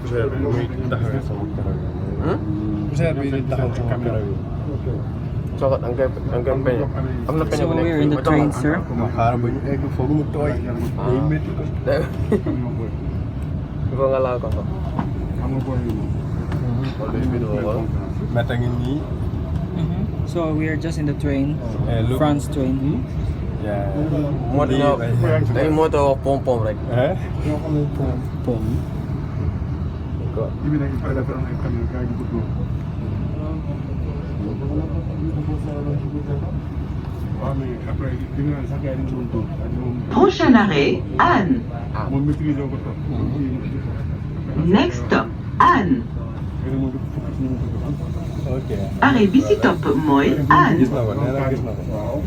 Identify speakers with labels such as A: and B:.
A: poussière bi muy taxawee sama karaw yi. poussière bi di taxaw sama karaw yi.
B: soo ko da nga koy peñe am na peñe bu nekk
C: we're in the train, sir.
A: ma xaaral ba ñu egg foog mu tooy. day métti ko.
B: il faut nga laal ko sax.
A: Meta ngi nii.
C: So we are just in the train,
A: Look.
C: France train.
A: Yeah.
B: moo dañuy moo tax wax pom pom rek.
C: Pom.
D: Prochain arrêt, Anne. Next stop, Anne.
A: ok.
D: Arrêt bi si topp mooy Anne.
A: gis na ko nee na gis na ko.